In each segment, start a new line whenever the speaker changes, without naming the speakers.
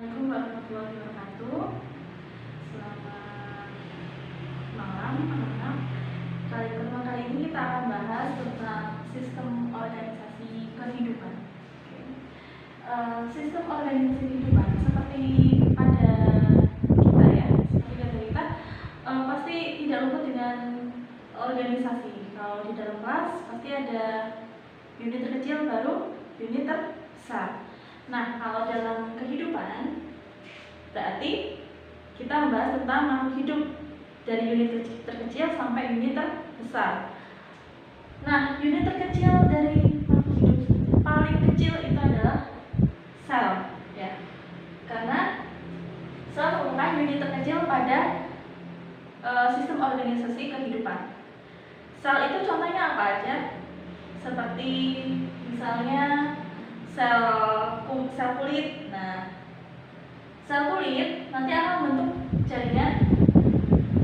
Assalamualaikum warahmatullahi wabarakatuh. Selamat malam anak-anak. Kali ini kita akan bahas tentang sistem organisasi kehidupan. Sistem organisasi kehidupan seperti pada kita pasti tidak luput dengan organisasi. Kalau di dalam kelas pasti ada unit terkecil baru unit terbesar. Nah, kalau dalam kehidupan berarti kita membahas tentang makhluk hidup dari unit terkecil sampai unit terbesar. Nah, unit terkecil dari makhluk hidup paling kecil itu adalah sel, ya. Karena sel merupakan unit terkecil pada sistem organisasi kehidupan. Sel itu contohnya apa aja? Seperti misalnya sel kulit. Nah, sel kulit nanti akan membentuk jaringan.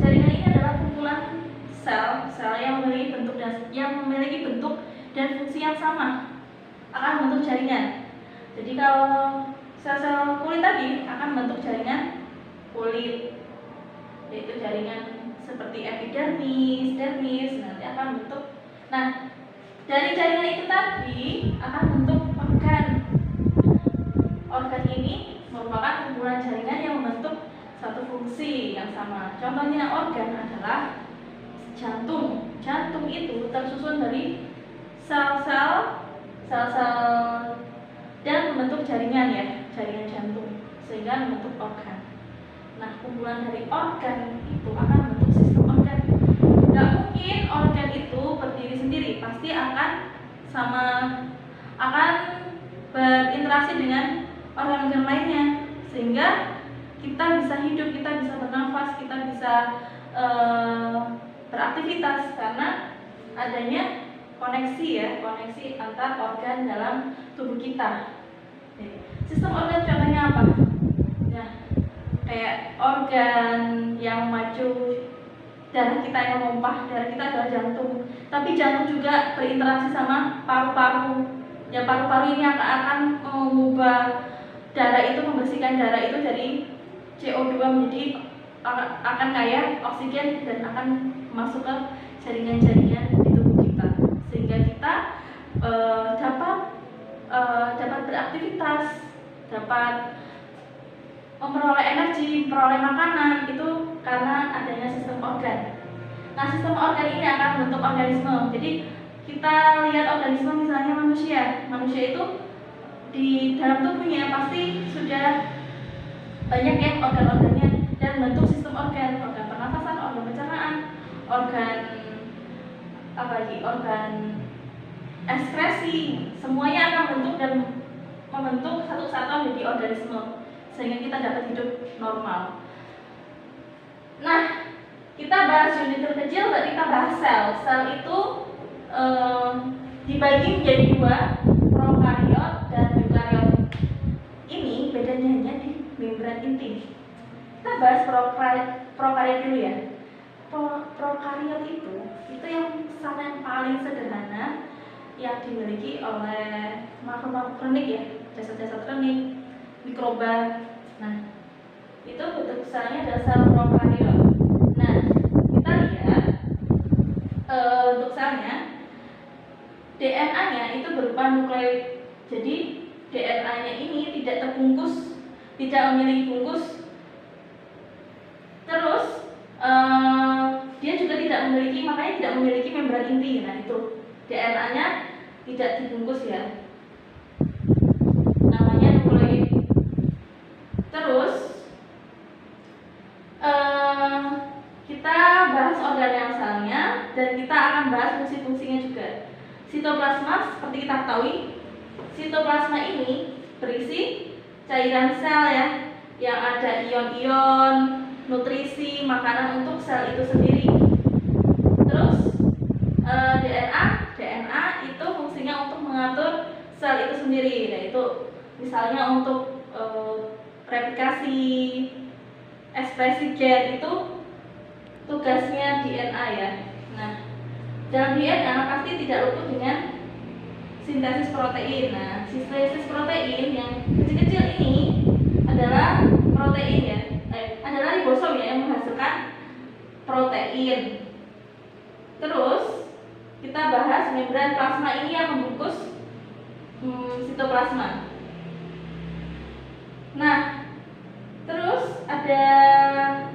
Jaringan ini adalah kumpulan sel yang memiliki bentuk dan fungsi yang sama akan membentuk jaringan. Jadi kalau sel-sel kulit tadi akan membentuk jaringan kulit, yaitu jaringan seperti epidermis, dermis, nanti akan membentuk. Nah, dari jaringan itu tadi akan membentuk organ. Organ ini merupakan kumpulan jaringan yang membentuk satu fungsi yang sama. Contohnya organ adalah jantung. Jantung itu tersusun dari sel-sel dan membentuk jaringan, ya, jaringan jantung, sehingga membentuk organ. Nah, kumpulan dari organ itu akan membentuk sistem organ. Gak mungkin organ itu berdiri sendiri, pasti akan berinteraksi dengan organ-organ lainnya, sehingga kita bisa hidup, kita bisa bernafas, kita bisa beraktivitas karena adanya koneksi antar organ dalam tubuh kita. Sistem organ contohnya apa? Nah, kayak organ yang maju, darah kita yang memompah, darah kita adalah jantung. Tapi jantung juga berinteraksi sama paru-paru. Ya, paru-paru ini akan mengubah darah itu, membersihkan darah itu dari CO2 menjadi akan kaya oksigen dan akan masuk ke jaringan-jaringan di tubuh kita, sehingga kita dapat beraktivitas, dapat memperoleh energi, memperoleh makanan, itu karena adanya sistem organ. Nah, sistem organ ini akan membentuk organisme. Jadi kita lihat organisme misalnya manusia itu di dalam tubuhnya pasti sudah banyak ya organ-organnya dan membentuk sistem organ pernafasan, organ pencernaan, organ ekskresi, semuanya akan membentuk satu kesatuan menjadi organisme, sehingga kita dapat hidup normal. Nah, kita bahas unit terkecil, berarti kita bahas sel. Sel itu dibagi menjadi dua, prokariot dan eukariot. Ini bedanya hanya di membran inti. Kita bahas prokariot dulu ya. Prokariot itu yang paling sederhana yang dimiliki oleh makhluk kronik, ya, jasad-jasad kronik, mikroba. Nah, itu bentuk selnya adalah sel prokariot. Nah, kita lihat bentuk selnya, DNA-nya itu berupa nukleoid. Jadi DNA-nya ini tidak terbungkus, tidak memiliki bungkus. Terus dia juga makanya tidak memiliki membran inti. Nah, itu DNA-nya tidak dibungkus, ya, namanya nukleoid. Terus kita bahas organ yang selnya dan kita akan bahas fungsi-fungsinya juga. Sitoplasma, seperti kita ketahui, sitoplasma ini berisi cairan sel, ya, yang ada ion-ion, nutrisi, makanan untuk sel itu sendiri. Terus DNA itu fungsinya untuk mengatur sel itu sendiri, yaitu misalnya untuk replikasi, ekspresi gen, itu tugasnya DNA, ya. Nah, dalam DNA pasti tidak luput dengan sintesis protein. Nah, sintesis protein yang kecil-kecil ini adalah protein ya, adalah ribosom ya yang menghasilkan protein. Terus kita bahas membran plasma ini yang membungkus sitoplasma. Nah, terus ada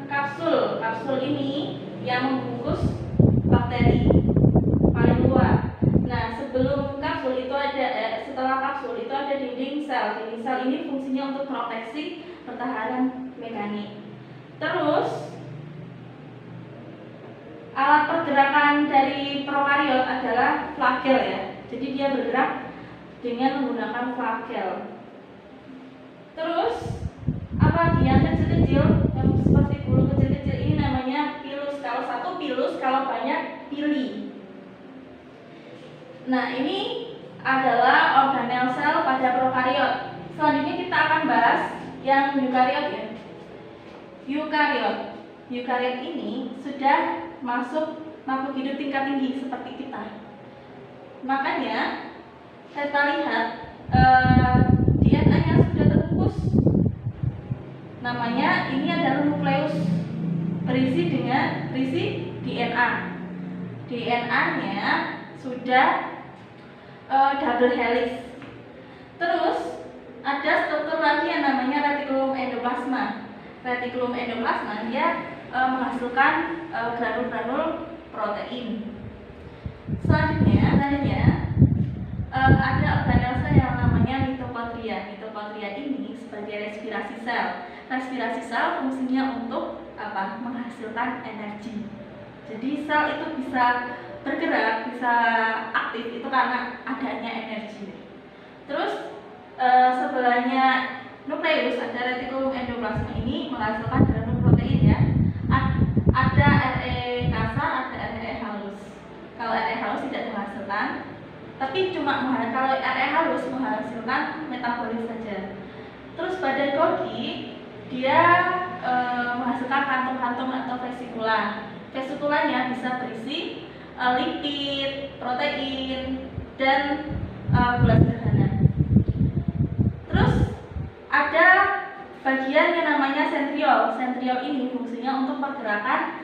kapsul. Kapsul ini yang membungkus bakteri paling luar. Nah, sebelum kapsul itu ada, setelah kapsul itu ada dinding sel. Dinding sel ini fungsinya untuk proteksi pertahanan mekanik. Terus alat pergerakan dari prokariot adalah flagel ya. Jadi dia bergerak dengan menggunakan flagel. Terus apa yang kecil-kecil yang seperti bulu kecil-kecil ini namanya pilus. Kalau satu pilus, kalau banyak pili. Nah, ini adalah organel sel pada prokariot. Selanjutnya kita akan bahas yang eukariot ya. Eukariot ini sudah masuk makhluk hidup tingkat tinggi seperti kita. Makanya kita lihat DNA-nya sudah terbungkus. Namanya ini adalah nukleus berisi DNA. DNA-nya sudah double helix. Terus ada struktur lagi yang namanya retikulum endoplasma. Retikulum endoplasma dia menghasilkan granul-granul protein. Selanjutnya ada organel sel yang namanya mitokondria. Mitokondria ini sebagai respirasi sel. Respirasi sel fungsinya untuk apa? Menghasilkan energi. Jadi sel itu bisa bergerak, bisa aktif itu karena adanya energi. Terus sebelahnya nukleus ada retikulum endoplasma ini menghasilkan granul protein ya. Ada RE kasar, ada RE halus. Kalau RE halus tidak menghasilkan, tapi cuma kalau RE halus menghasilkan metabolis saja. Terus badan Golgi dia menghasilkan kantung-kantung atau vesikula. Vesikulanya bisa berisi lipid, protein, dan gula sederhana. Terus ada bagian yang namanya sentriol. Sentriol ini fungsinya untuk pergerakan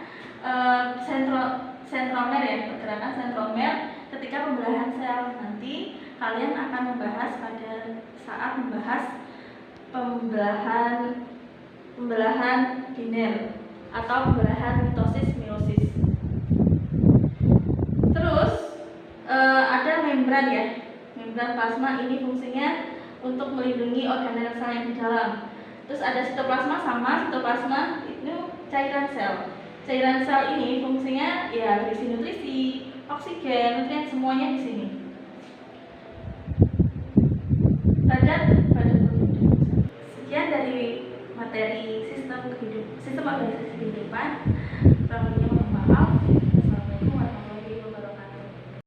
sentromer ya, pergerakan sentromer ketika pembelahan sel. Nanti kalian akan membahas pada saat membahas pembelahan biner atau pembelahan mitosis meiosis. Terus ada membran ya. Membran plasma ini fungsinya untuk melindungi organel sel yang di dalam. Terus ada sitoplasma, sitoplasma itu cairan sel. Cairan sel ini fungsinya ya berisi nutrisi, oksigen, nutrien semuanya di sini. Sekian dari materi sistem organisasi kehidupan.